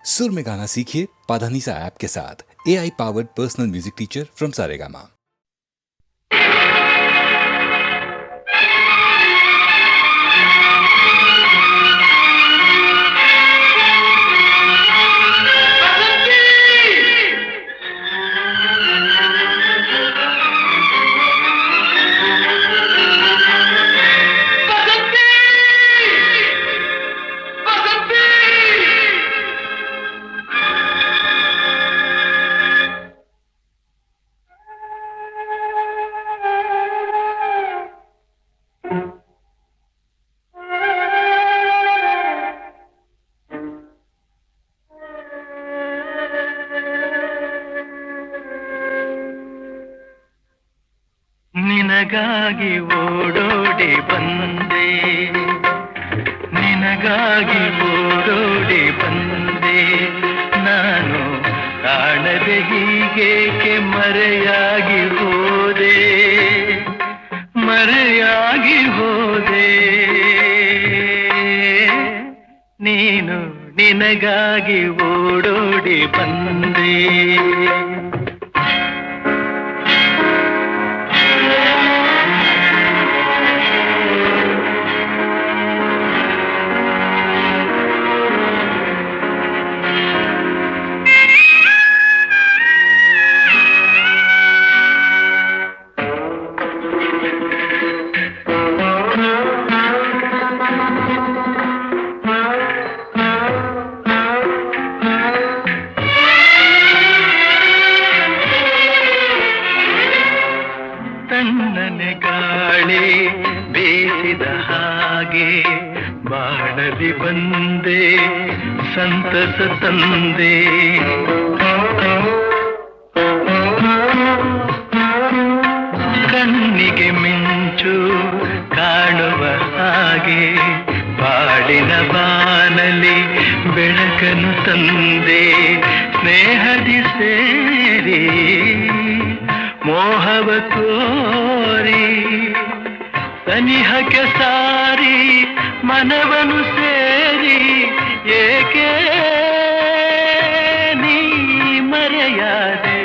सुर में गाना सीखिए पाधानीसा ऐप के साथ। AI powered personal music teacher from Saregama. ನಿನಗಾಗಿ ಓಡೋಡಿ ಬಂದೆ, ನಿನಗಾಗಿ ಓಡೋಡಿ ಬಂದೆ, ನಾನು ಕಾಣದೆ ಹೀಗೇಕೆ ಮರೆಯಾಗಿ ಹೋದೆ, ಮರೆಯಾಗಿ ಹೋದೆ. ನೀನು ನಿನಗಾಗಿ ಓಡೋಡಿ ಬಂದೆ. ತಣ್ಣನೆ ಗಾಳಿ ಬೇಸಿದ ಹಾಗೆ ಬಾಳಲಿ ಬಂದೆ, ಸಂತಸ ತಂದೆ. ಕಣ್ಣಿಗೆ ಮಿಂಚು ಕಾಣುವ ಹಾಗೆ ಬಾಳಿನ ಬಾನಲಿ ಬೆಳಕನ್ನು ತಂದೆ. ಸ್ನೇಹದಿ ಸೇರಿ ಮೋಹವ ತೋರಿ ಸನಿಹಕ್ಕೆ ಸಾರಿ ಮನವನು ಸೇರಿ ಏಕೆ ನೀ ಮರೆಯಾದೆ.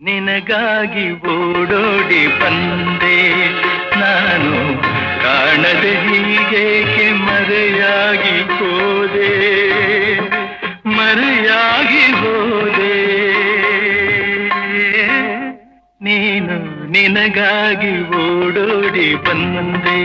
ನಿನಗಾಗಿ ಓಡೋಡಿ ಬಂದೆ, ನಾನು ಕಾಣದೆ ಹೀಗೇಕೆ ಮರೆಯಾಗಿ ಹೋದೆ, ಮರೆಯಾಗಿ ಹೋದೆ. ನೀನು ನಿನಗಾಗಿ ಓಡೋಡಿ ಬಂದೆ.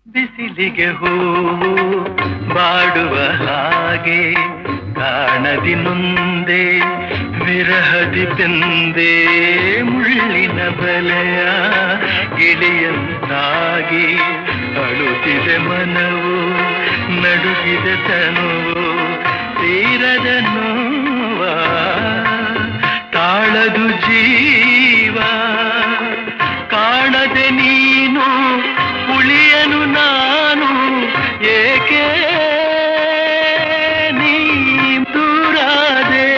ಬಿಸಿಲಿಗೆ ಹೂವು ಬಾಡುವ ಹಾಗೆ ಕಾಣದಿ ನೊಂದೆ, ವಿರಹದಿ ಬೆಂದೆ. ಮುಳ್ಳಿನ ಬಲೆಯ ಗಿಳಿಯಂತಾಗಿ ಅಳುತ್ತಿದೆ ಮನವು, ನಡುಗಿದೆ ತನುವು. ತೀರದ ನೋವ ತಾಳದು ಜೀವ, ಕಾಣದೆ ನೀನು ಉಳಿಯನು ನಾನು ಏಕೆ ನೀ ದೂರಾದೆ,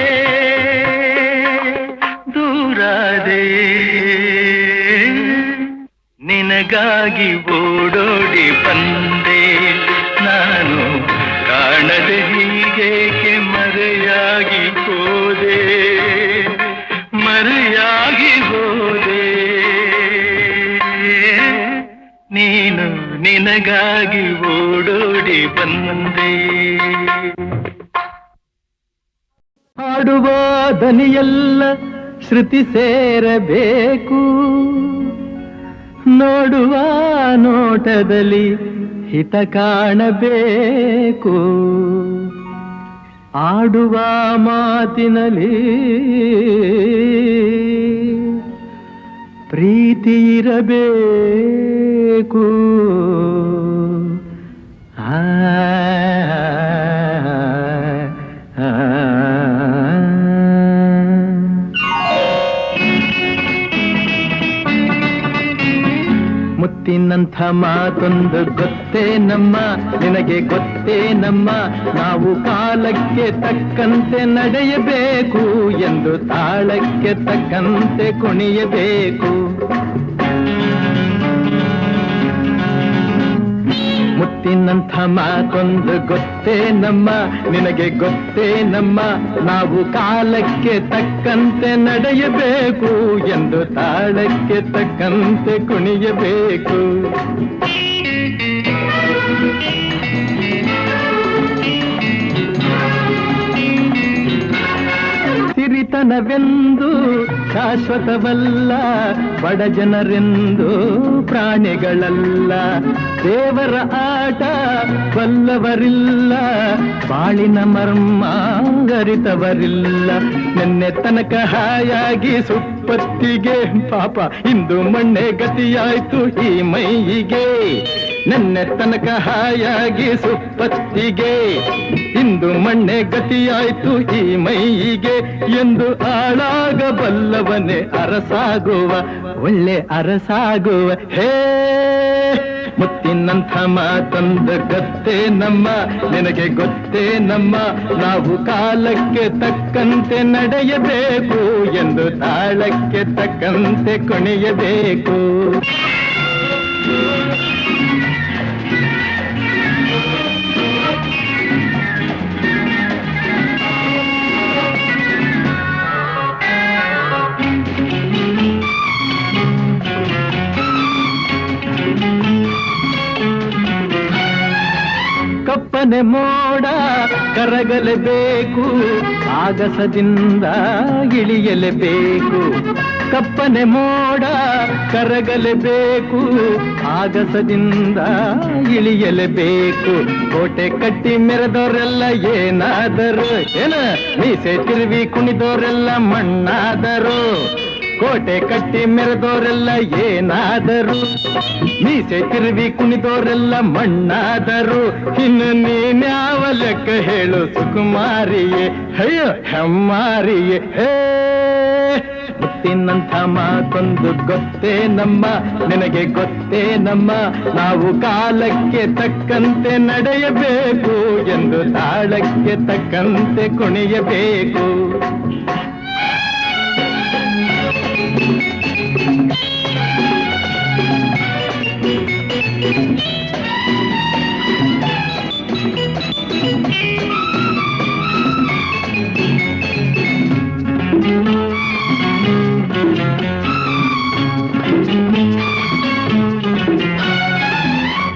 ದೂರಾದೆ. ನಿನಗಾಗಿ ಓಡೋಡಿ ಬಂದೆ, ನಾನು ಕಾಣದೆ ಹೀಗೇಕೆ ಮರೆಯಾಗಿ ಹೋದೆ, ಮರೆಯಾಗಿ ಹೋದೆ. ನಿನಗಾಗಿ ಓಡೋಡಿ ಬಂದೆ. ಹಾಡುವ ದನಿಯೆಲ್ಲ ಶ್ರುತಿ ಸೇರಬೇಕು, ನೋಡುವ ನೋಟದಲ್ಲಿ ಹಿತ ಕಾಣಬೇಕು, ಆಡುವ ಮಾತಿನಲ್ಲಿ ಪ್ರೀತಿ ಇರಬೇಕು. ಮುತ್ತಿನಂಥ ಮಾತೊಂದು ಗೊತ್ತೇ ನಮ್ಮ, ನಿನಗೆ ಗೊತ್ತೇ ನಮ್ಮ, ನಾವು ಕಾಲಕ್ಕೆ ತಕ್ಕಂತೆ ನಡೆಯಬೇಕು ಎಂದು ತಾಳಕ್ಕೆ ತಕ್ಕಂತೆ ಕುಣಿಯಬೇಕು. ಮುತ್ತಿನಂಥ ಮಾತೊಂದು ಗೊತ್ತೇ ನಮ್ಮ, ನಿನಗೆ ಗೊತ್ತೇ ನಮ್ಮ, ನಾವು ಕಾಲಕ್ಕೆ ತಕ್ಕಂತೆ ನಡೆಯಬೇಕು ಎಂದು ತಾಳಕ್ಕೆ ತಕ್ಕಂತೆ ಕುಣಿಯಬೇಕು. ಸಿರಿತನವೆಂದು ಶಾಶ್ವತವಲ್ಲ, ಬಡ ಜನರೆಂದು ಪ್ರಾಣಿಗಳಲ್ಲ, ದೇವರ ಆಟ ಬಲ್ಲವರಿಲ್ಲ, ಬಾಳಿನ ಮರ್ಮ ಅರಿತವರಿಲ್ಲ. ನಿನ್ನೆ ತನಕ ಹಾಯಾಗಿ ಸುಪ್ಪತ್ತಿಗೆ ಪಾಪ ಇಂದು ಮಣ್ಣೆ ಗತಿಯಾಯ್ತು ಈ ಮೈಯಿಗೆ. ನಿನ್ನೆ ತನಕ ಹಾಯಾಗಿ ಸುಪ್ಪತ್ತಿಗೆ ಇಂದು ಮಣ್ಣೆ ಗತಿಯಾಯ್ತು ಈ ಮೈಯಿಗೆ ಎಂದು ಆಳಾಗಬಲ್ಲವನೇ ಅರಸಾಗುವ, ಒಳ್ಳೆ ಅರಸಾಗುವ. ಹೇ ಮುತ್ತಿನಂಥ ಮಾತೊಂದು ಗೊತ್ತೇ ನಮ್ಮ, ನಿನಗೆ ಗೊತ್ತೇ ನಮ್ಮ, ನಾವು ಕಾಲಕ್ಕೆ ತಕ್ಕಂತೆ ನಡೆಯಬೇಕು ಎಂದು ತಾಳಕ್ಕೆ ತಕ್ಕಂತೆ ಕುಣಿಯಬೇಕು. ಕಪ್ಪನೆ ಮೋಡ ಕರಗಲೇಬೇಕು, ಆಗಸದಿಂದ ಇಳಿಯಲೇಬೇಕು. ಕಪ್ಪನೆ ಮೋಡ ಕರಗಲೇಬೇಕು, ಆಗಸದಿಂದ ಇಳಿಯಲೇಬೇಕು. ಕೋಟೆ ಕಟ್ಟಿ ಮೆರೆದವರೆಲ್ಲ ಏನಾದರು, ಏನ ಮೀಸೆ ತಿರುವಿ ಕುಣಿದವರೆಲ್ಲ ಮಣ್ಣಾದರು. ಕೋಟೆ ಕಟ್ಟಿ ಮೆರೆದವರೆಲ್ಲ ಏನಾದರು, ಮೀಸೆ ತಿರುವಿ ಕುಣಿದವರೆಲ್ಲ ಮಣ್ಣಾದರು. ಇನ್ನು ನೀನ್ಯಾವ ಲೆಕ್ಕ ಹೇಳು ಸುಕುಮಾರಿಯೇ, ಅಯ್ಯೋ ಹೆಮ್ಮಾರಿಯೇ. ಹೇ ಮುತ್ತಿನಂಥ ಮಾತೊಂದು ಗೊತ್ತೇ ನಮ್ಮ, ನಿನಗೆ ಗೊತ್ತೇ ನಮ್ಮ, ನಾವು ಕಾಲಕ್ಕೆ ತಕ್ಕಂತೆ ನಡೆಯಬೇಕು ಎಂದು ತಾಳಕ್ಕೆ ತಕ್ಕಂತೆ ಕುಣಿಯಬೇಕು.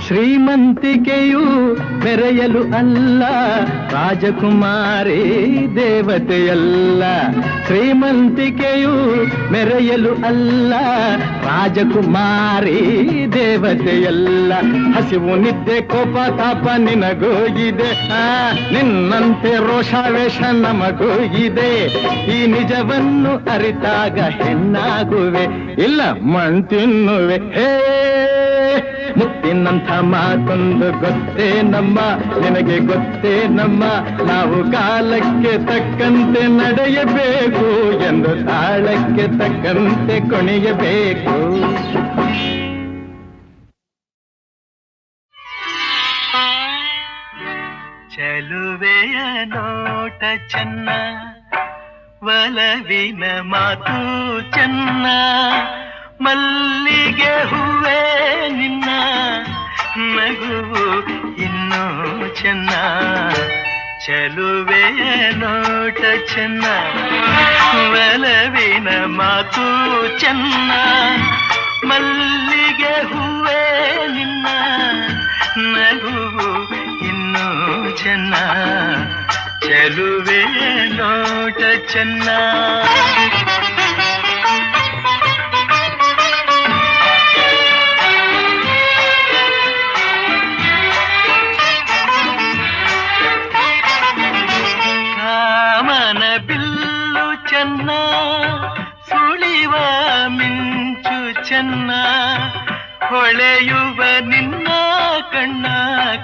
ಶ್ರೀಮಂತಿಕೆಯು ಮೆರೆಯಲು ಅಲ್ಲ, ರಾಜಕುಮಾರಿ ದೇವತೆಯಲ್ಲ. ಶ್ರೀಮಂತಿಕೆಯು ಮೆರೆಯಲು ಅಲ್ಲ, ರಾಜಕುಮಾರಿ ದೇವತೆಯಲ್ಲ. ಹಸಿವು ನಿದ್ದೆ ಕೋಪ ತಾಪ ನಿನಗೂ ಇದೆ, ನಿನ್ನಂತೆ ರೋಷಾವೇಶ ನಮಗೂ ಇದೆ. ಈ ನಿಜವನ್ನು ಅರಿತಾಗ ಹೆಣ್ಣಾಗುವೆ, ಇಲ್ಲ ಮಣ್ ತಿನ್ನುವೆ. ಹೇ ಮುತ್ತಿನಂಥ ಮಾತೊಂದು ಗೊತ್ತೇ ನಮ್ಮ, ನಿನಗೆ ಗೊತ್ತೇ ನಮ್ಮ, ನಾವು ಕಾಲಕ್ಕೆ ತಕ್ಕಂತೆ ನಡೆಯಬೇಕು ಎಂದು ತಾಳಕ್ಕೆ ತಕ್ಕಂತೆ ಕುಣಿಯಬೇಕು. ಚೆಲುವೆಯ ನೋಟ ಚೆನ್ನ, ಒಲವಿನ ಮಾತು ಚೆನ್ನ, ಮಲ್ಲಿಗೆ ಹೂವೇ ನಿನ್ನ ನಗುವು ಇನ್ನೂ ಚೆನ್ನ. ಚೆಲುವೆಯ ನೋಟ ಚೆನ್ನ, ಒಲವಿನ ಮಾತು ಚೆನ್ನ, ಮಲ್ಲಿಗೆ ಹೂವೇ ನಿನ್ನ ನಗುವು ಇನ್ನೂ ಚೆನ್ನ ಚೆಲುವೆ ನೋಟ ಚೆನ್ನ ಕಾಮನ ಬಿಲ್ಲು ಚೆನ್ನ ಸುಳಿವ ಮಿಂಚು ಚೆನ್ನ ಹೊಳೆಯುವ ನಿನ್ನ ಕಣ್ಣ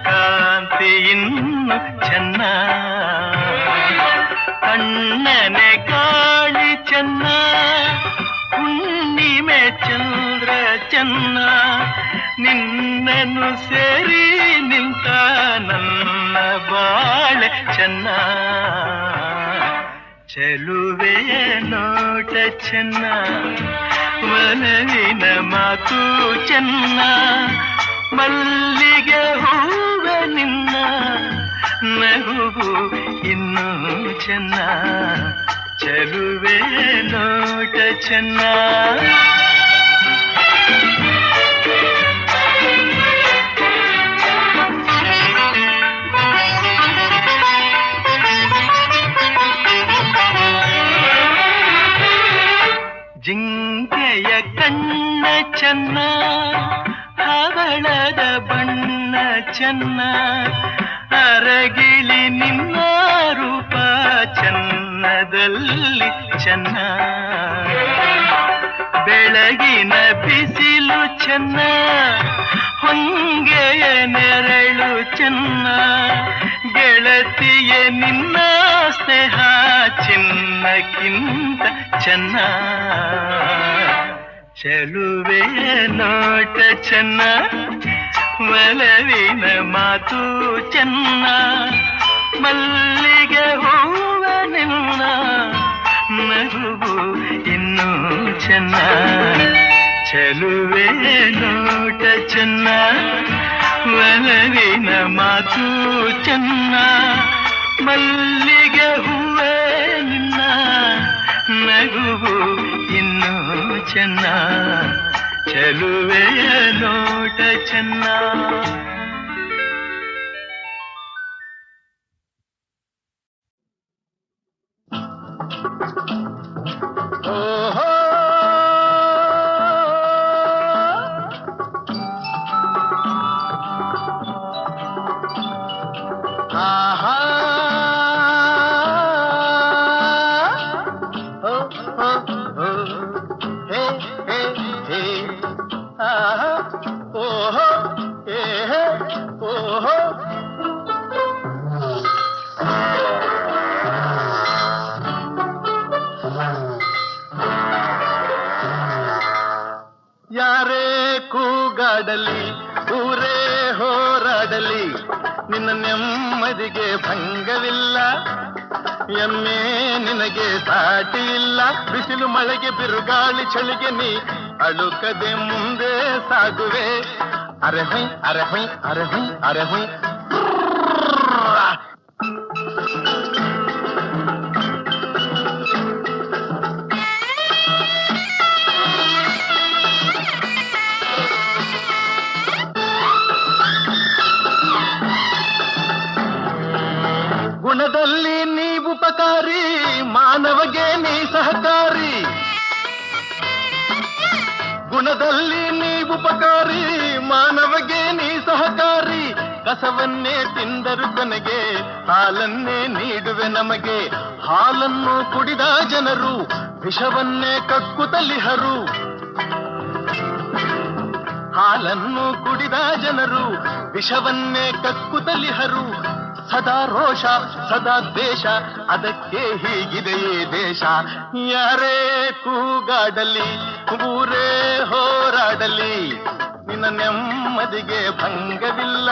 ಕಾಂತಿ ಇನ್ನು ಚೆನ್ನ ಕಣ್ಣನೆ ಕಾಳಿ ಚೆನ್ನ ಹುಣ್ಣಿಮೆ ಚಂದ್ರ ಚೆನ್ನ ನಿನ್ನನ್ನು ಸೇರಿ ನಿಂತ ನನ್ನ ಬಾಳೆ ಚೆನ್ನ ಚೆಲುವೆಯ ನೋಟ ಚೆನ್ನ ಮನವಿನ ಮಾತು ಚೆನ್ನ ಮಲ್ಲಿಗೆ ಹೂವ ನಿನ್ನ ನಗುವು ಇನ್ನೂ ಚೆನ್ನ ಚೆಲುವೆ ನೋಟ ಚೆನ್ನ ಜಿಂಕೆಯ ಕಣ್ಣ ಚೆನ್ನ ಹವಳದ ಬಣ್ಣ ಚೆನ್ನ ಅರಗಿಳಿ ನಿನ್ನ ರೂಪ ಚೆನ್ನದಲ್ಲಿ ಚೆನ್ನ ಬೆಳಗಿನ ಬಿಸಿಲು ಚೆನ್ನ ಹೊಂಗೆಯ ನೆರಳು ಚೆನ್ನ ಗೆಳತಿಯ ನಿನ್ನ ಸ್ನೇಹ ಚಿನ್ನಕ್ಕಿಂತ ಚೆನ್ನ ಚೆಲುವೆಯ ನೋಟ ಚೆನ್ನ ಒಲವಿನ ಮಾತು ಚೆನ್ನ ಮಲ್ಲಿಗೆ ಹೂವ ನಿನ್ನ ನಗುವು ಇನ್ನೂ ಚೆನ್ನ ಚೆಲುವೆಯ ನೋಟ ಚೆನ್ನ ಒಲವಿನ ಮಾತು ಚೆನ್ನ ಮಲ್ಲಿಗೆ ಹೂವೇ ನಿನ್ನ ನಗುವು ಇನ್ನೂ ಚೆನ್ನ ಚೆಲುವೆಯ ನೋಟ ಚೆನ್ನ ಓಹೋ ಆಹಾ ಓ ಓ ಓ ಹೇ ಹೇ ಹೇ ಆಹಾ ಓಹೋ ಹೇ ಹೇ ಓಹೋ ಯಾರೇ ಕೂಗಾಡಲಿ ಊರೇ ಹೋರಾಡಲಿ ನಿನ್ನ ನೆಮ್ಮದಿಗೆ ಭಂಗವಿಲ್ಲ ಎಮ್ಮೆ ನಿನಗೆ ಸಾಟಿ ಇಲ್ಲ ಬಿಸಿಲು ಮಳೆಗೆ ಬಿರುಗಾಳಿ ಚಳಿಗೆ ನೀ ಅಳುಕದೆ ಮುಂದೆ ಸಾಗುವೆ ಅರೆ ಹೊಯ್ ಅರೆ ಹೊಯ್ ಅರೆ ಹೊಯ್ ಅರೆ ಹೊಯ್ ಗುಣದಲ್ಲಿ ನೀ ಉಪಕಾರಿ ಮಾನವಗೆ ನೀ ಸಹಕಾರಿ ಗುಣದಲ್ಲಿ ನೀ ಉಪಕಾರಿ ಮಾನವಗೆ ನೀ ಸಹಕಾರಿ ಕಸವನ್ನೇ ತಿಂದರು ಕೊನೆಗೆ ಹಾಲನ್ನೇ ನೀಡುವೆ ನಮಗೆ ಹಾಲನ್ನು ಕುಡಿದ ಜನರು ವಿಷವನ್ನೇ ಕಕ್ಕುತ್ತಲಿಹರು ಹಾಲನ್ನು ಕುಡಿದ ಜನರು ವಿಷವನ್ನೇ ಕಕ್ಕುತ್ತಲಿಹರು ಸದಾ ರೋಷ ಸದಾ ದ್ವೇಷ ಅದಕ್ಕೆ ಹೀಗಿದೆಯೇ ದೇಶ ಯಾರೇ ಕೂಗಾಡಲಿ ಊರೇ ಹೋರಾಡಲಿ ನಿನ್ನ ನೆಮ್ಮದಿಗೆ ಭಂಗವಿಲ್ಲ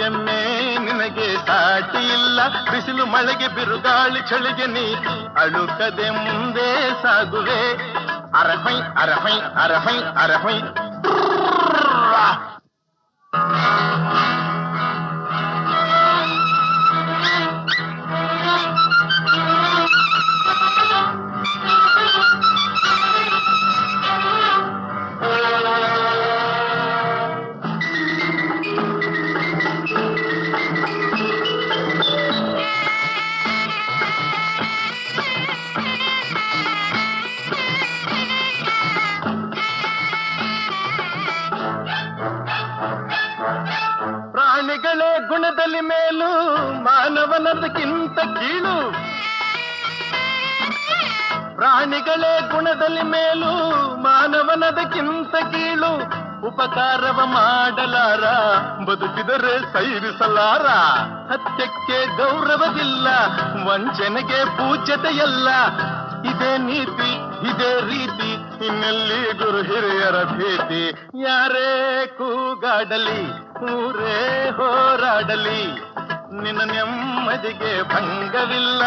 ಎಮ್ಮೆ ನಿನಗೆ ಸಾಟಿ ಇಲ್ಲ ಬಿಸಿಲು ಮಳೆಗೆ ಬಿರುಗಾಳಿ ಚಳಿಗೆ ನೀ ಅಳುಕದೆ ಮುಂದೆ ಸಾಗುವೆ ಅರಹೈ ಅರಹೈ ಅರಹೈ ಅರಹೈ ಗುಣದಲ್ಲಿ ಮೇಲು ಮಾನವನದಕ್ಕಿಂತ ಕೀಳು. ಪ್ರಾಣಿಗಳೇ ಗುಣದಲ್ಲಿ ಮೇಲು ಮಾನವನದಕ್ಕಿಂತ ಕೀಳು. ಉಪಕಾರವ ಮಾಡಲಾರ ಬದುಕಿದರೆ ಸೈರಿಸಲಾರ. ಸತ್ಯಕ್ಕೆ ಗೌರವವಿಲ್ಲ, ವಂಚನೆಗೆ ಪೂಜ್ಯತೆಯಲ್ಲ. ಇದೇ ನೀತಿ ಇದೇ ರೀತಿ, ಇನ್ನೆಲ್ಲಿ ಗುರು ಹಿರಿಯರ ಭೇಟಿ. ಯಾರೇ ಕೂಗಾಡಲಿ ಊರೇ ಹೋರಾಡಲಿ, ನಿನ್ನ ನೆಮ್ಮದಿಗೆ ಭಂಗವಿಲ್ಲ.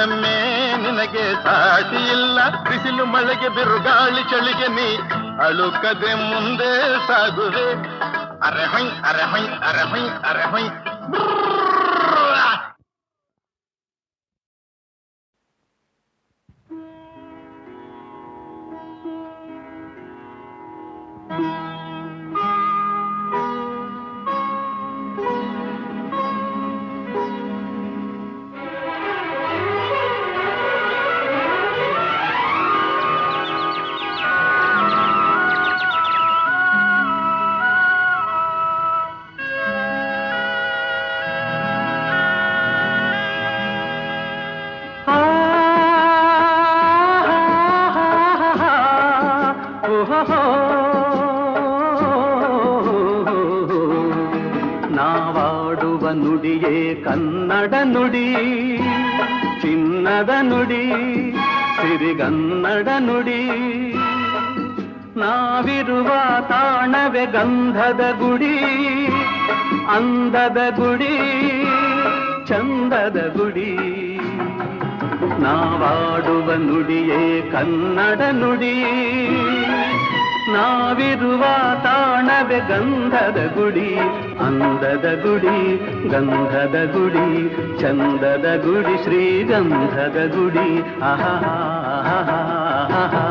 ಎಮ್ಮೆ ನಿನಗೆ ಸಾಟಿ ಇಲ್ಲ. ಬಿಸಿಲು ಮಳೆಗೆ ಬಿರುಗಾಳಿ ಚಳಿಗೆ ನೀ ಅಳುಕದೆ ಮುಂದೆ ಸಾಗುವೆ. ಅರೆ ಹೊಯ್ ಅರೆ ಹೊಯ್ ಅರೆ ಹೊಯ್ ಅರೆ ಹೊಯ್. ನಾವಾಡುವ ನುಡಿಯೇ ಕನ್ನಡ ನುಡಿ, ಚಿನ್ನದ ನುಡಿ, ಸಿರಿಗನ್ನಡ ನುಡಿ. ನಾವಿರುವ ತಾಣವೇ ಗಂಧದ ಗುಡಿ, ಅಂದದ ಗುಡಿ, ಚಂದದ ಗುಡಿ. ನಾವಾಡುವ ನುಡಿಯೇ ಕನ್ನಡ ನುಡಿ, ನಾವಿರುವ ತಾಣವೇ ಗಂಧದ ಗುಡಿ, ಅಂದದ ಗುಡಿ, ಗಂಧದ ಗುಡಿ, ಚಂದದ ಗುಡಿ, ಶ್ರೀಗಂಧದ ಗುಡಿ. ಆಹಾ ಆಹಾ ಆಹಾ ಆಹಾ.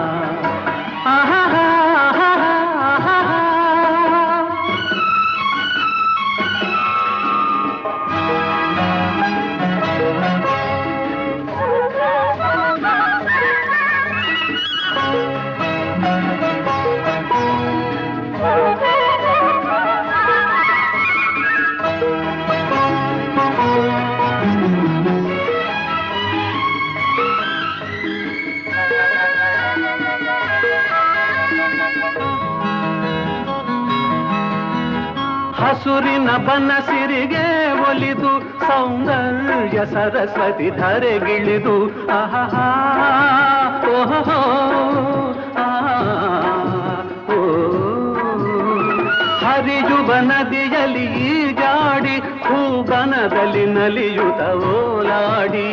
ಹಸುರಿನ ಬನಸಿರಿಗೆ ಒಲಿದು ಸೌಂದರ್ಯ ಸರಸ್ವತಿ ಧರೆಗಿಳಿದು. ಆಹಾ ಓಹೋ ಓ ಹರಿಯುವ ನದಿಯಲ್ಲಿ ಈಜಾಡಿ, ಹೂಬನದಲ್ಲಿ ನಲಿಯುತ ಓಲಾಡಿ,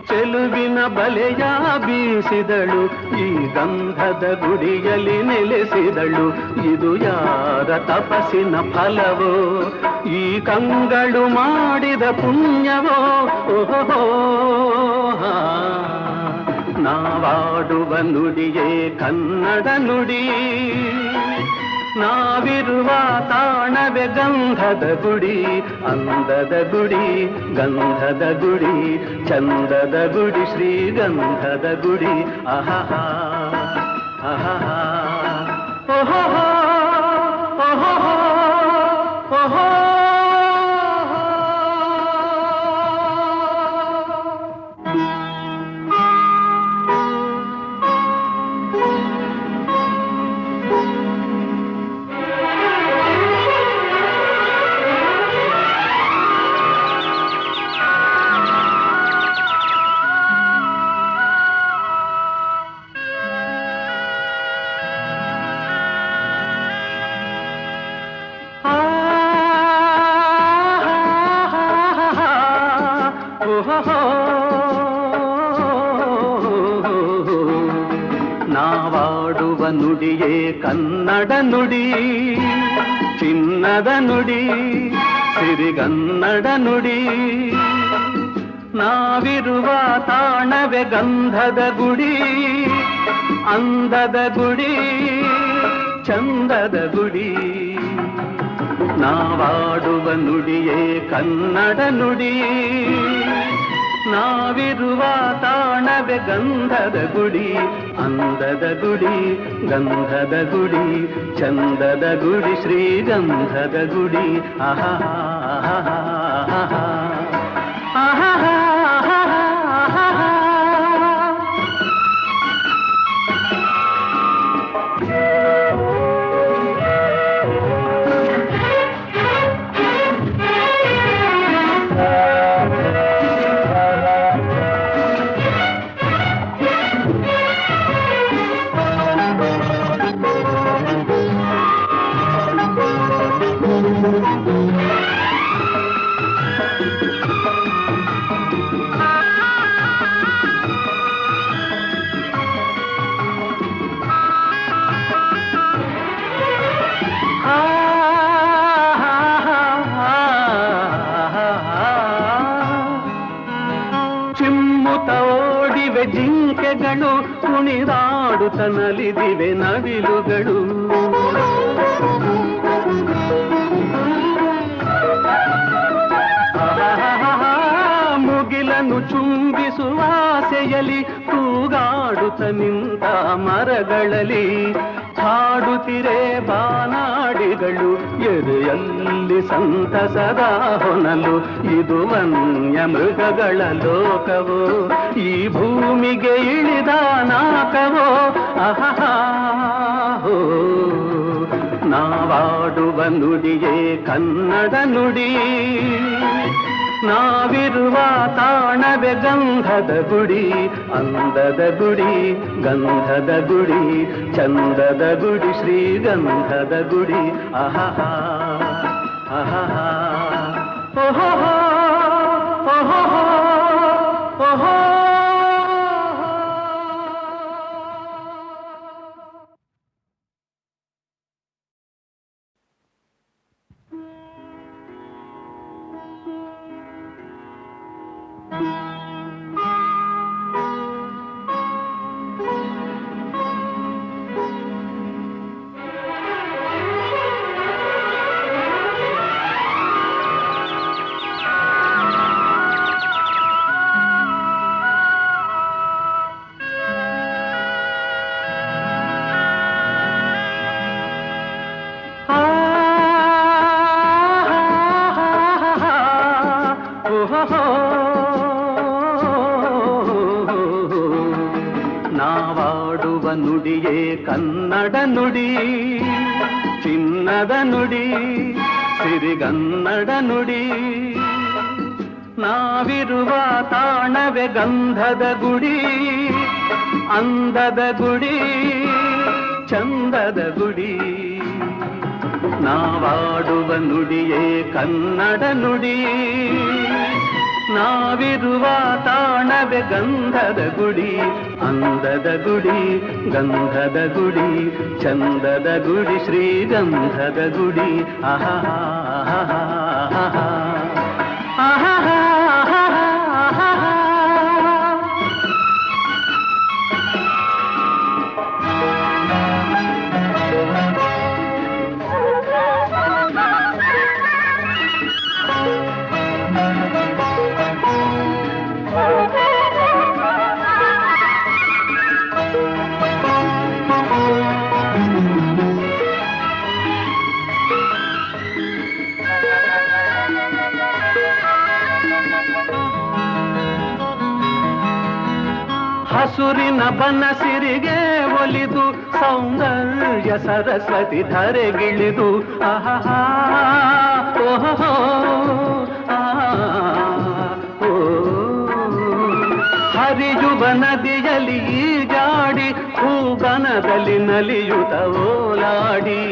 ಚೆಲುವಿನ ಬಲೆಯ ಬೀಸಿದಳು, ಈ ಗಂಧದ ಗುಡಿಯಲ್ಲಿ ನೆಲೆಸಿದಳು. ಇದು ಯಾರ ತಪಸ್ಸಿನ ಫಲವೋ, ಈ ಕಂಗಳು ಮಾಡಿದ ಪುಣ್ಯವೋ. ಓಹೋ ನಾವಾಡುವ ನುಡಿಯೇ ಕನ್ನಡ ನುಡಿ, ನಾವಿರುವ ತಾಣವೇ ಗಂಧದ ಗುಡಿ, ಅಂದದ ಗುಡಿ, ಗಂಧದ ಗುಡಿ, ಚಂದದ ಗುಡಿ, ಶ್ರೀಗಂಧದ ಗುಡಿ. ಆಹಾ ಆಹಾ ಓಹೋ ಓಹೋ ಓಹೋ. ನಾವಾಡುವ ನುಡಿಯೇ ಕನ್ನಡ ನುಡಿ, ಚಿನ್ನದ ನುಡಿ, ಸಿರಿಗನ್ನಡ ನುಡಿ. ನಾವಿರುವ ತಾಣವೇ ಗಂಧದ ಗುಡಿ, ಅಂದದ ಗುಡಿ, ಚಂದದ ಗುಡಿ. ನಾವಾಡುವ ನುಡಿಯೇ ಕನ್ನಡ ನುಡಿ, ನಾವಿರುವ ತಾಣವೇ ಗಂಧದ ಗುಡಿ, ಅಂದದ ಗುಡಿ, ಗಂಧದ ಗುಡಿ, ಚಂದದ ಗುಡಿ, ಶ್ರೀಗಂಧದ ಗುಡಿ. ಆಹಾ ಜಿಂಕೆಗಳು ಕುಣಿದಾಡುತ್ತ ನಲಿದಿವೆ ನವಿಲುಗಳು. ಮುಗಿಲನ್ನು ಚುಂಬಿಸುವ ಆಸೆಯಲ್ಲಿ ತೂಗಾಡುತ್ತ ನಿಂತ ಮರಗಳಲ್ಲಿ ಹಾಡುತ್ತಿರೆ ಬಾನಾಡಿಗಳು. ಎದೆಯಲ್ಲಿ ಸಂತಸದ ಹೊನಲು, ಇದು ವನ್ಯ ಮೃಗಗಳ ಲೋಕವೋ, ಈ ಭೂಮಿಗೆ ಇಳಿದ ನಾಕವೋ. ಆಹಾ ನಾವಾಡುವ ನುಡಿಯೇ ಕನ್ನಡ ನುಡಿ, ನಾವಿರುವ ತಾಣವೇ ಗಂಧದ ಗುಡಿ, ಅಂದದ ಗುಡಿ, ಗಂಧದ ಗುಡಿ, ಚಂದದ ಗುಡಿ, ಶ್ರೀಗಂಧದ ಗುಡಿ. ಆಹಾ ಆಹಾ ಓಹೋ ಓಹೋ ಓಹೋ. ನಾವಾಡುವ ನುಡಿಯೇ ಕನ್ನಡ ನುಡಿ, ಚಿನ್ನದ ನುಡಿ, ಸಿರಿಗನ್ನಡ ನುಡಿ. ನಾವಿರುವ ತಾಣವೇ ಗಂಧದ ಗುಡಿ, ಅಂದದ ಗುಡಿ, ಚಂದದ ಗುಡಿ. ನಾವಾಡುವ ನುಡಿಯೇ ಕನ್ನಡ ನುಡಿ, ನಾವಿರುವ ತಾಣವೇ ಗಂಧದ ಗುಡಿ, ಅಂದದ ಗುಡಿ, ಗಂಧದ ಗುಡಿ, ಚಂದದ ಗುಡಿ, ಶ್ರೀಗಂಧದ ಗುಡಿ. ಆಹಾ ಆಹಾ ಆಹಾ. ಹಸುರಿನ ಬನಸಿರಿಗೆ ಒಲಿದು ಸೌಂದರ್ಯ ಸರಸ್ವತಿ ಧರೆಗಿಳಿದು. ಆಹಾ ಓಹೋ ಓ ಹರಿಯುವ ನದಿಯಲ್ಲಿ ಈಜಾಡಿ, ಹೂಗನದಲ್ಲಿ ನಲಿಯುತ ಓಲಾಡಿ,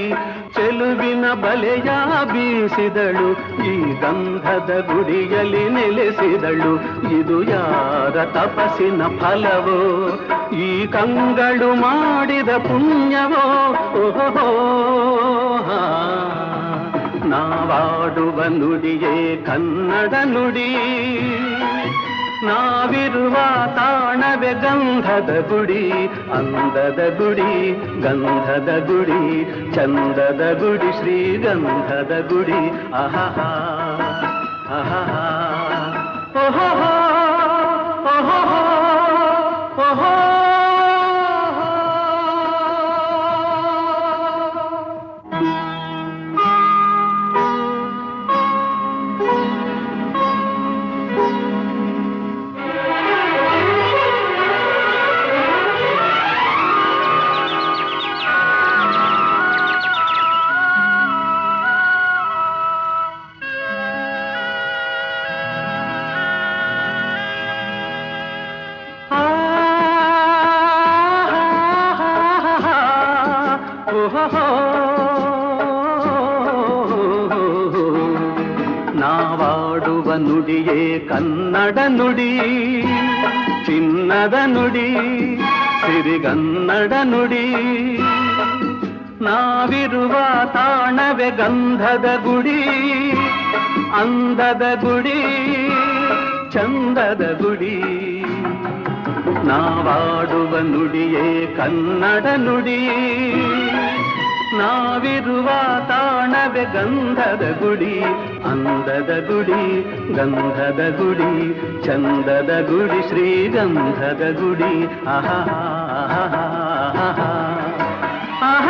ಚೆಲುವಿನ ಬಲೆಯ ಬೀಸಿದಳು, ಈ ಗಂಧದ ಗುಡಿಯಲ್ಲಿ ನೆಲೆಸಿದಳು. ಇದು ಯಾರ ತಪಸ್ಸಿನ ಫಲವೋ, ಈ ಕಂಗಳು ಮಾಡಿದ ಪುಣ್ಯವೋ. ಓಹೋ ನಾವಾಡುವ ನುಡಿಯೇ ಕನ್ನಡ ನುಡಿ, ನಾವಿರುವ ತಾಣವೇ ಗಂಧದ ಗುಡಿ, ಅಂದದ ಗುಡಿ, ಗಂಧದ ಗುಡಿ, ಚಂದದ ಗುಡಿ, ಶ್ರೀಗಂಧದ ಗುಡಿ. ಆಹಾ ಆಹಾ ಓಹೋ ನಾವಾಡುವ ನುಡಿಯೇ ಕನ್ನಡ ನುಡಿ, ಚಿನ್ನದ ನುಡಿ, ಸಿರಿಗನ್ನಡ ನುಡಿ. ನಾವಿರುವ ತಾಣವೇ ಗಂಧದ ಗುಡಿ, ಅಂದದ ಗುಡಿ, ಚಂದದ ಗುಡಿ. ನಾವಾಡುವ ನುಡಿಯೇ ಕನ್ನಡ ನುಡಿ, ನಾವಿರುವ ತಾಣವೇ ಗಂಧದ ಗುಡಿ, ಅಂದದ ಗುಡಿ, ಗಂಧದ ಗುಡಿ, ಚಂದದ ಗುಡಿ, ಶ್ರೀಗಂಧದ ಗುಡಿ. ಆಹಾ ಆಹಾ ಆಹಾ ಆಹಾ ಆಹಾ.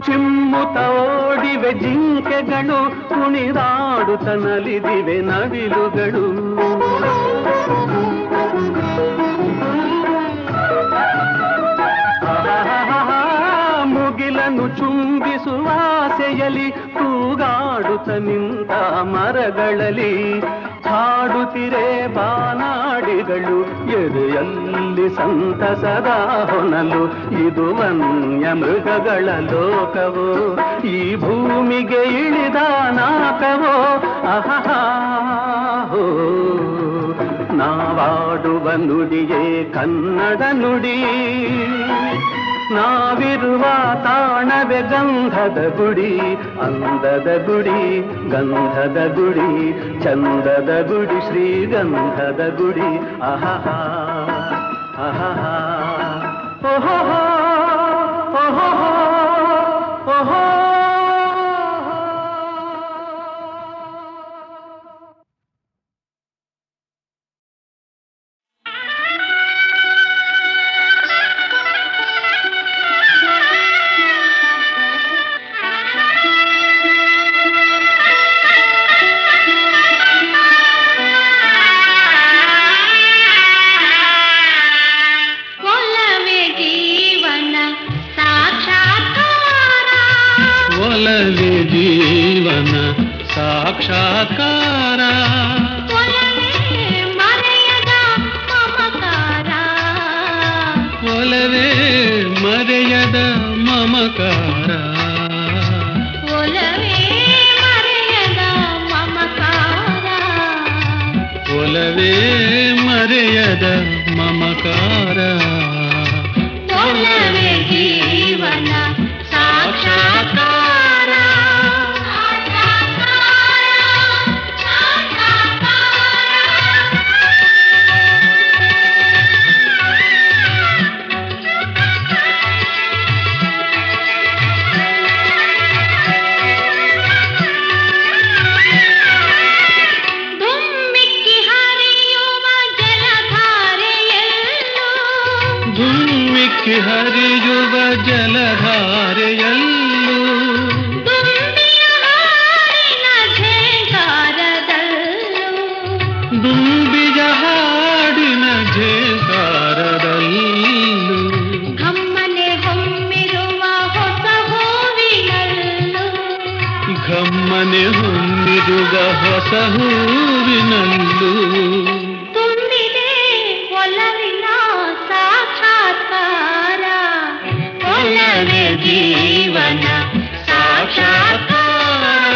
ಚಿಮ್ಮುತ ಓಡಿವೆ ಜಿಂಕೆಗಳು, ಕುಣಿದಾಡುತ್ತ ನಲಿದಿವೆ ನವಿಲುಗಳು. ಮುಗಿಲನ್ನು ಚುಂಬಿಸುವ ಆಸೆಯಲ್ಲಿ ತೂಗಾಡುತ್ತ ನಿಂತ ಮರಗಳಲ್ಲಿ ಹಾಡುತ್ತಿರೆ ಬಾನಾಡಿಗಳು, ಎದೆಯಲ್ಲಿ ಸಂತಸದ ಹೊನಲು. ಇದು ವನ್ಯ ಮೃಗಗಳ ಲೋಕವೋ, ಈ ಭೂಮಿಗೆ ಇಳಿದ ನಾಕವೋ. ಆಹಾ ನಾವಾಡುವ ನುಡಿಯೇ ಕನ್ನಡ ನುಡಿ, ನಾವಿರುವ ತಾಣವೇ ಗಂಧದ ಗುಡಿ, ಅಂದದ ಗುಡಿ, ಗಂಧದ ಗುಡಿ, ಚಂದದ ಗುಡಿ, ಶ್ರೀಗಂಧದ ಗುಡಿ. ಆಹಾ ಆಹಾ ಓಹೋ ಓಹೋ ಓಹೋ. ಒಲವೇ ಜೀವನ ಸಾಕ್ಷಾತ್ಕಾರ, ಒಲವೇ ಮರೆಯದ ಮಮಕಾರ, ಒಲವೇ ಮರೆಯದ ಮಮಕಾರ, ಒಲವೇ ಮರೆಯದ ಮಮಕಾರ, ಒಲವೇ ಮರೆಯದ ಮಮಕಾರ. ಒಲವೇ ಜೀವನ ಸಾಕ್ಷಾತ್ಕಾರ. ಧುಮ್ಮಿಕ್ಕಿ ಹರಿಯುವ ಜಲಧಾರೆಯಲ್ಲೂ, ದುಂಬಿಯ ಹಾಡಿನ ಝೇಂಕಾರದಲ್ಲೂ, ದುಂಬಿಯ ಹಾಡಿನ ಝೇಂಕಾರದಲ್ಲೂ, ಘಮ್ಮನೆ ಹೊಮ್ಮಿರುವ ಹೊಸ ಹೂವಿನಲ್ಲೂ, ಘಮ್ಮನೆ ಹೊಮ್ಮಿರುವ ಹೊಸ ಹೂವಿನಲ್ಲೂ, ತುಂಬಿದೆ ಒಲವಿನ ಸಾಕ್ಷಾತ್ಕಾರ. ಒಲವೇ ಜೀವನ ಸಾಕ್ಷಾತ್ಕಾರ.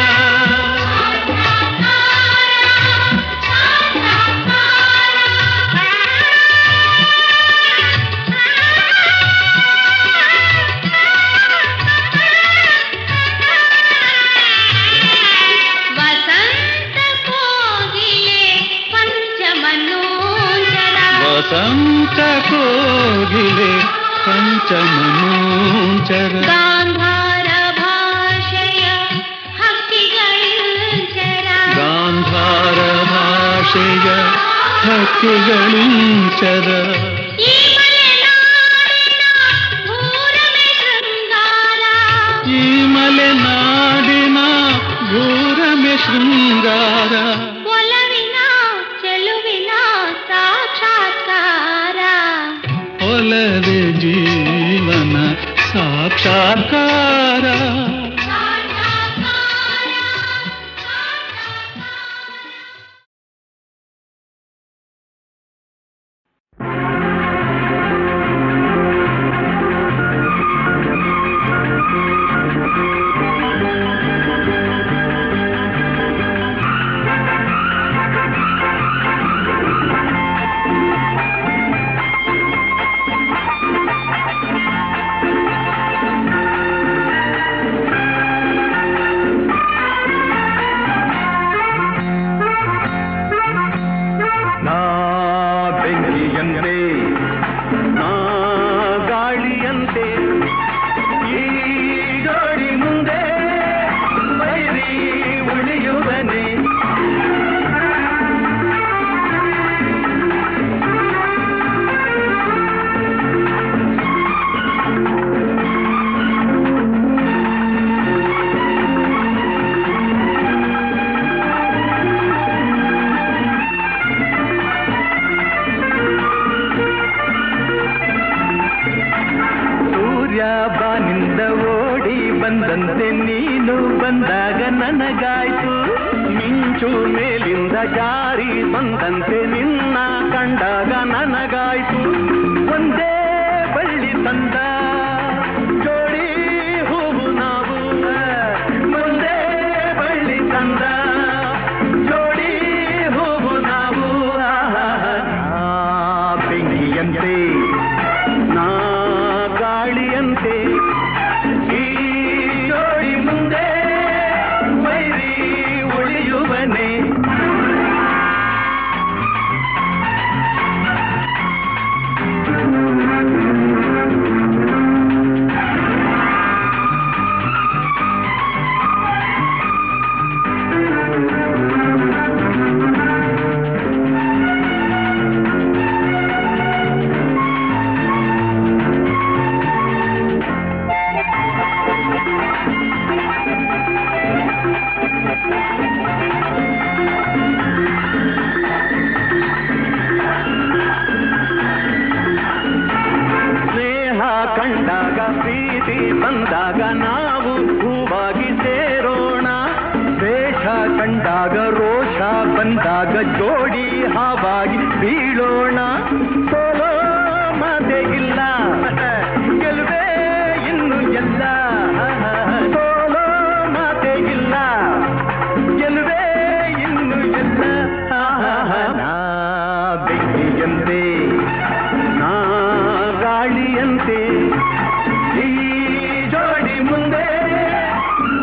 ವಸಂತ ಕೋಗಿಲೆ ಪಂಚಮನೋಂಚರ, ರೆಕ್ಕೆಗಳಿಂಚರ ಈ ಮಲೆನಾಡಿನ ಊರವೇ ಶೃಂಗಾರ. ಈ ಮಲೆನಾಡಿನ ಘೋರಮೆ ಶೃಂಗಾರ ಒಲವಿನ ಚೆಲುವಿನ ಸಾಕ್ಷಾತ್ಕಾರ. ಒಲವೇ ಜೀವನ ಸಾಕ್ಷಾತ್ಕಾರ. ಬಾನಿಂದ ಓಡಿ ಬಂದಂತೆ ನೀನು ಬಂದಾಗ ನನಗಾಯ್ತು. ಮಿಂಚು ಮೇಲಿಂದ ಜಾರಿ ಬಂದಂತೆ ನಿನ್ನ ಕಂಡಾಗ ನನಗಾಯ್ತು. ಒಂದೇ ಬಳ್ಳಿ ತಂದ ಜೋಡಿ ಹೂವು ನಾವು, ಒಂದೇ ಬಳ್ಳಿ ತಂದ ಜೋಡಿ ಹೂವು ನಾವು. ಬೆಂಕಿಯಂತೆ ನಾ ಗಾಳಿಯಂತೆ ಈ ಜೋಡಿ ಮುಂದೆ ವೈರಿ ಉಳಿಯುವನೆ. ಕಂಡಾಗ ಪ್ರೀತಿ ಬಂದಾಗ ನಾವು ಹೂವಾಗಿ ಸೇರೋಣ. ದ್ವೇಷ ಕಂಡಾಗ ರೋಷ ಬಂದಾಗ ಜೋಡಿ ಹಾವಾಗಿ ಬೀಳೋಣ. ಸೋಲೋ ಮಾತೆ ಇಲ್ಲ, ಗೆಲುವೇ ಇನ್ನು ಎಲ್ಲ. ಸೋಲೋ ಮಾತೆ ಇಲ್ಲ, ಗೆಲುವೇ ಇನ್ನು ಎಲ್ಲ. ನಾ ಬೆಂಕಿಯಂತೆ ನಾ ಗಾಳಿಯಂತೆ ಈ ಜೋಡಿ ಮುಂದೆ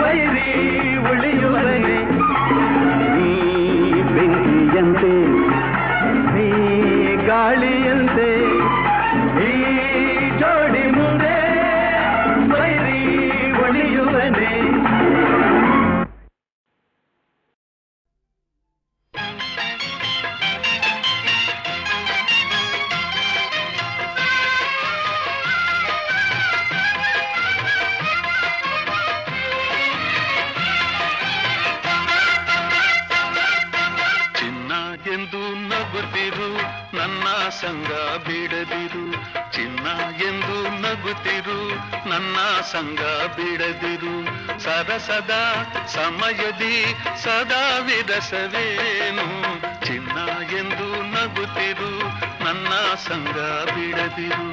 ವೈರಿ ಉಳಿಯುವನೆ. ನೀ ಬೆಂಕಿಯಂತೆ ನೀ ಗಾಳಿಯಂತೆ ಈ ಜೋಡಿ ಮುಂದೆ ವೈರಿ ಉಳಿಯುವನೆ. ಎಂದು ನಗುತ್ತಿರು ನನ್ನ ಸಂಗ ಬಿಡದಿರು. ಚಿನ್ನ ಎಂದು ನಗುತ್ತಿರು ನನ್ನ ಸಂಗ ಬಿಡದಿರು. ಸರಸದ ಸಮಯದಿ ಸದಾ ವಿರಸವೇನು. ಚಿನ್ನ ಎಂದು ನಗುತ್ತಿರು ನನ್ನ ಸಂಗ ಬಿಡದಿರು.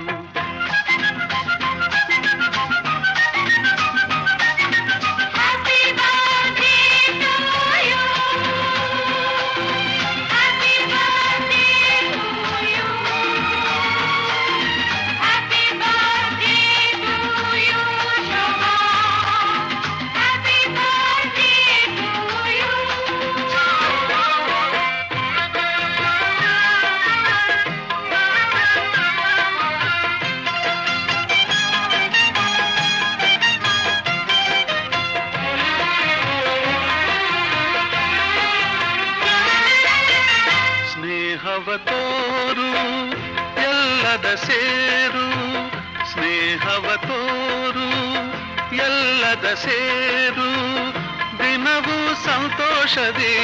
ಸೇರು ಸ್ನೇಹವ ತೋರು ಎಲ್ಲದ ಸೇರು ದಿನವೂ ಸಂತೋಷದಿ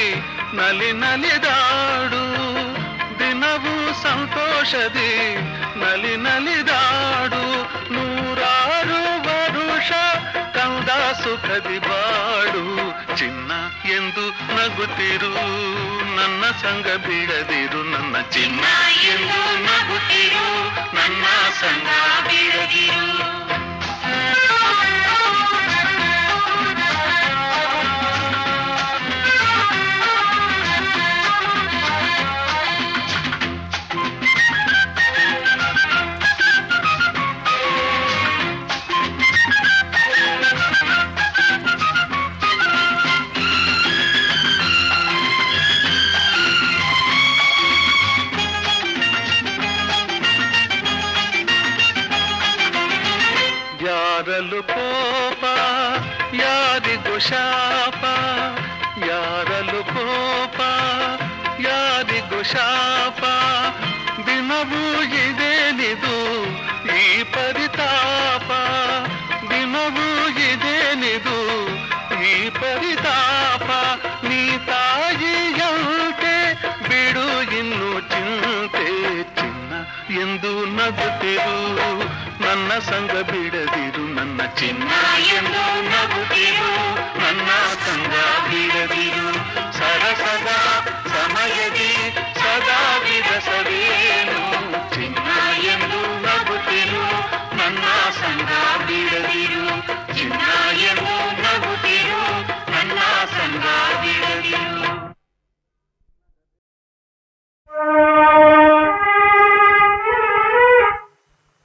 ನಲಿ ನಲಿದಾಡು ದಿನವೂ ಸಂತೋಷದಿ ನಲಿ ನಲಿದಾಡು ನೂರಾರು ವರುಷ ಕಂದ ಸುಖದಿ ಬಾಡು ಚಿನ್ನ ಎಂದು ನಗುತ್ತಿರು ನನ್ನ ಸಂಗ ಬಿಡದಿರು ನನ್ನ ಚಿನ್ನ ಎಂದು ನಗುತ್ತಿರು ನನ್ನ ಸಂಗ ಬಿಡದಿರು ಯಾರಲು ಕೋಪ ಯಾರಿಗೂ ಶಾಪ ಯಾರಲು ಕೋಪ ಯಾರಿಗೂ ಶಾಪ ದಿನವೂ ಇದೇನಿದು ಈ ಪರಿತಾಪ ದಿನವೂ ಇದೇನಿದು ಈ ಪರಿತಾಪ ನೀ ತಾಯಿಯಂತೆ ಬಿಡು ಇನ್ನು ಚಿಂತೆ ಚಿನ್ನ ಎಂದು ನಗುತ್ತಿರು ನನ್ನ ಸಂಗ ಬಿಡದಿರು ನನ್ನ ಚಿನ್ನ ಎಂದು ನಗುತ್ತಿರು ನನ್ನ ಸಂಗ ಬಿಡದಿರು ಸರಸದ ಸಮಯದಿ ಸದಾ ವಿರಸವೇನು ಚಿನ್ನ ಎಂದು ನಗುತ್ತಿರು ನನ್ನ ಸಂಗ ಬಿಡದಿರು ಚಿನ್ನ ಎಂದು ನಗುತ್ತಿರು ನನ್ನ ಸಂಗ ಬಿಡದಿರು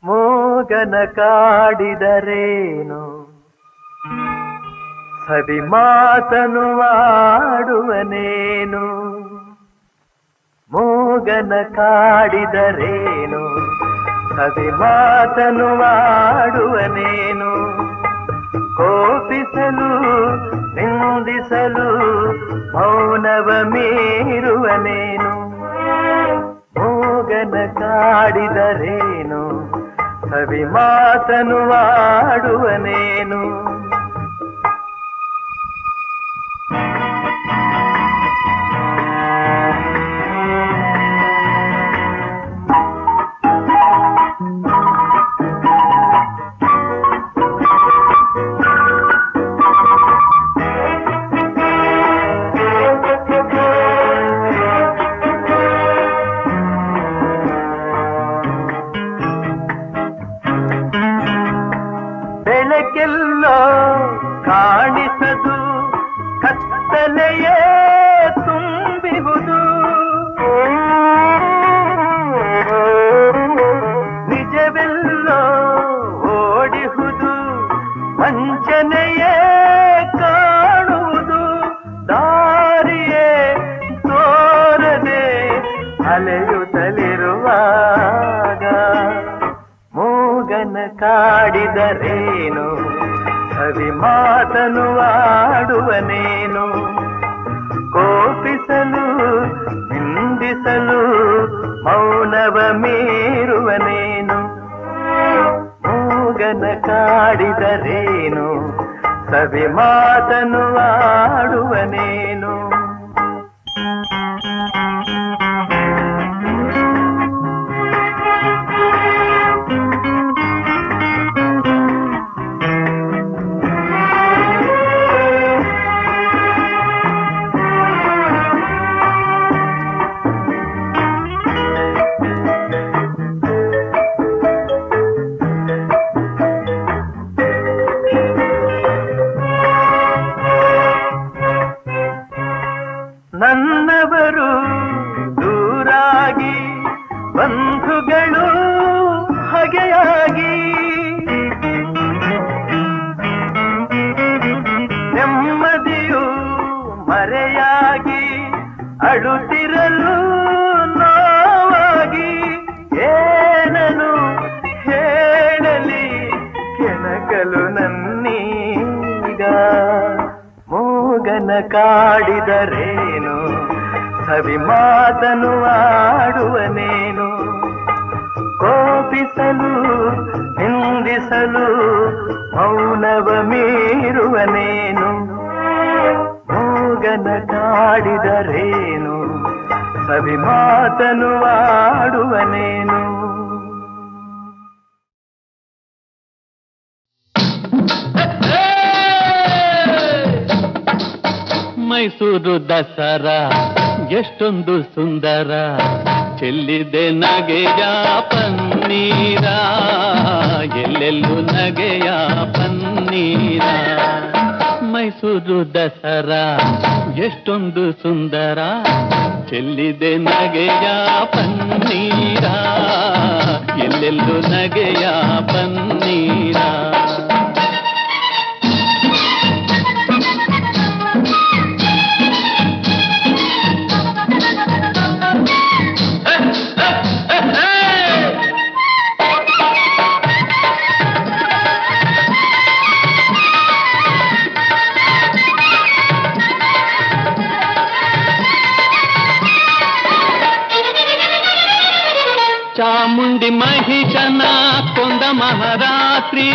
ಮೂಗನ ಕಾಡಿದರೇನು ಸವಿ ಮಾತನು ಆಡುವನೇನು ಮೂಗನ ಕಾಡಿದರೇನು ಸವಿ ಮಾತನು ಆಡುವನೇನು ಕೋಪಿಸಲು ನಿಂದಿಸಲು ಮೌನವ ಮೀರುವನೇನು ಮೂಗನ ಕಾಡಿದರೇನು ಸವಿ ಮಾತನು ಆಡುವನೇನು ಬೆಳಕೆಲ್ಲೋ ಕಾಣಿಸದು ಕತ್ತಲೆಯೇ ತುಂಬಿಹುದು ನಿಜವೆಲ್ಲೋ ಓಡಿಹುದು ವಂಚನೆಯೇ ಕಾಣುವುದು ದಾರಿಯೇ ತೋರದೆ ಅಲೆಯುತ್ತಲಿರುವಾಗ ಮೂಗನ ಕಾಡಿದರೇನು ಸವಿ ಮಾತನು ಆಡುವನೇನು ಕೋಪಿಸಲು ನಿಂದಿಸಲು ಮೌನವ ಮೀರುವನೇನು ಮೂಗನ ಕಾಡಿದರೇನು ಸವಿ ಮಾತನು ಆಡುವನೇನು ನನ್ನವರು ದೂರಾಗಿ ಬಂಧುಗಳು ಹಗೆಯಾಗಿ ನೆಮ್ಮದಿಯು ಮರೆಯಾಗಿ ಅಳುತ್ತಿರಲು ನೋವಾಗಿ ಏನನು ಹೇಳಲಿ ಕೆಣಕಲು ನನ್ನೀಗ ಮೂಗನ ಕಾಡಿದರೇನು ಸವಿ ಮಾತನು ಆಡುವನೇನು ಕೋಪಿಸಲು ನಿಂದಿಸಲು ಮೌನವ ಮೀರುವನೇನು ಮೂಗನ ಕಾಡಿದರೇನು ಸವಿ ಮಾತನು ಆಡುವನೇನು ಮೈಸೂರು ದಸರಾ ಎಷ್ಟೊಂದು ಸುಂದರ ಚೆಲ್ಲಿದೆ ನಗೆಯ ಪನ್ನೀರ ಎಲ್ಲೆಲ್ಲೂ ನಗೆಯ ಪನ್ನೀರ ಮೈಸೂರು ದಸರಾ ಎಷ್ಟೊಂದು ಸುಂದರ ಚೆಲ್ಲಿದೆ ನಗೆಯ ಪನ್ನೀರ ಎಲ್ಲೆಲ್ಲೂ ನಗೆಯ ಪನ್ನೀರ ಚಾಮುಂಡಿ ಮಹಿಷನ ಕೊಂದ ಮಹಾರಾತ್ರಿ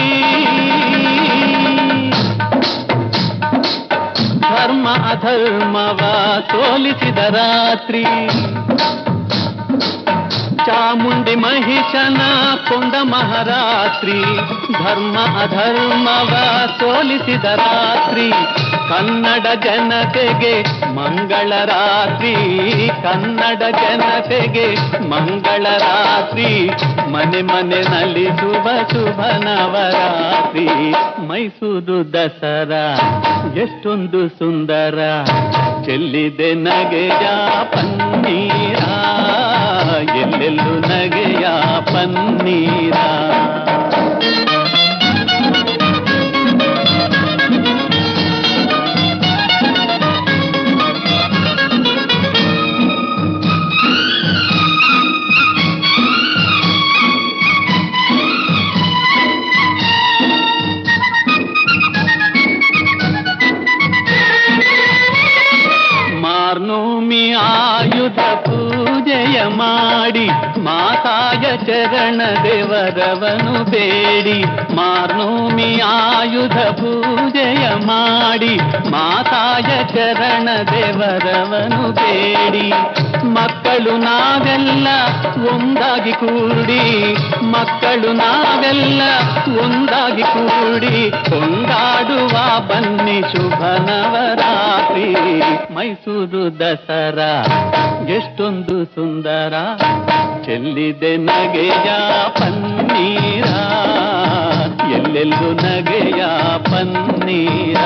ಧರ್ಮ ಅಧರ್ಮವ ಸೋಲಿಸಿದ ರಾತ್ರಿ ಚಾಮುಂಡಿ ಮಹಿಷನ ಕೊಂದ ಮಹಾರಾತ್ರಿ ಧರ್ಮ ಅಧರ್ಮವ ಸೋಲಿಸಿದ ರಾತ್ರಿ ಕನ್ನಡ ಜನತೆಗೆ ಮಂಗಳ ರಾತ್ರಿ ಕನ್ನಡ ಜನತೆಗೆ ಮಂಗಳ ರಾತ್ರಿ ಮನೆ ಮನೆ ನಲಿಸುವ ಶುಭ ನವರಾತ್ರಿ ಮೈಸೂರು ದಸರಾ ಎಷ್ಟೊಂದು ಸುಂದರ ಚೆಲ್ಲಿದೆ ನಗೆಯ ಪನ್ನೀರ ಎಲ್ಲೆಲ್ಲೂ ನಗೆಯ ಪನ್ನೀರ ಮಾರ್ನೋಮಿ ಆಯುಧ ಪೂಜೆಯ ಮಾಡಿ ಮಾತಾಯ ಚರಣ ದೇವರವನು ಬೇಡಿ ಮಾರ್ನೋಮಿ ಆಯುಧ ಪೂಜೆಯ ಮಾಡಿ ಮಾತಾಯ ಚರಣ ದೇವರವನು ಬೇಡಿ ಮಕ್ಕಳು ನಾವೆಲ್ಲ ಒಂದಾಗಿ ಕೂಡಿ ಮಕ್ಕಳು ನಾವೆಲ್ಲ ಒಂದಾಗಿ ಕೂಡಿ ಕೊಂಡಾಡುವ ಬನ್ನಿ ಶುಭ ನವರಾತ್ರಿ ಮೈಸೂರು ದಸರಾ ಎಷ್ಟೊಂದು ಸುಂದರ ಚೆಲ್ಲಿದೆ ನಗೆಯ ಪನ್ನೀರ ಎಲ್ಲೆಲ್ಲೂ ನಗೆಯ ಪನ್ನೀರ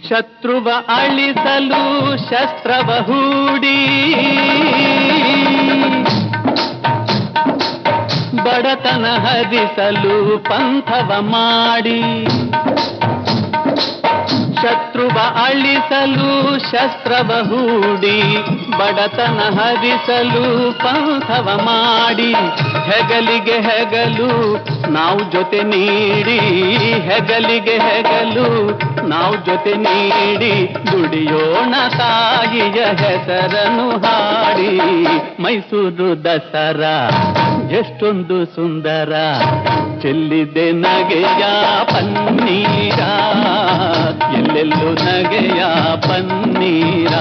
ಶತ್ರುವ ಅಳಿಸಲು ಶಸ್ತ್ರವ ಹೂಡಿ ಬಡತನ ಹರಿಸಲು ಪಂಥವ ಮಾಡಿ ಶತ್ರುವ ಅಳಿಸಲು ಶಸ್ತ್ರವ ಹೂಡಿ ಬಡತನ ಹರಿಸಲು ಪಂಥವ ಮಾಡಿ ಹೆಗಲಿಗೆ ಹೆಗಲು ನಾವು ಜೊತೆ ನೀಡಿ ಹೆಗಲಿಗೆ ಹೆಗಲು ನಾವು ಜೊತೆ ನೀಡಿ ದುಡಿಯೋಣ ತಾಯಿಯ ಹೆಸರನ್ನು ಹಾಡಿ ಮೈಸೂರು ದಸರಾ ಎಷ್ಟೊಂದು ಸುಂದರ ಚೆಲ್ಲಿದೆ ನಗೆಯ ಪನ್ನೀರ ಎಲ್ಲೆಲ್ಲೂ ನಗೆಯ ಪನ್ನೀರ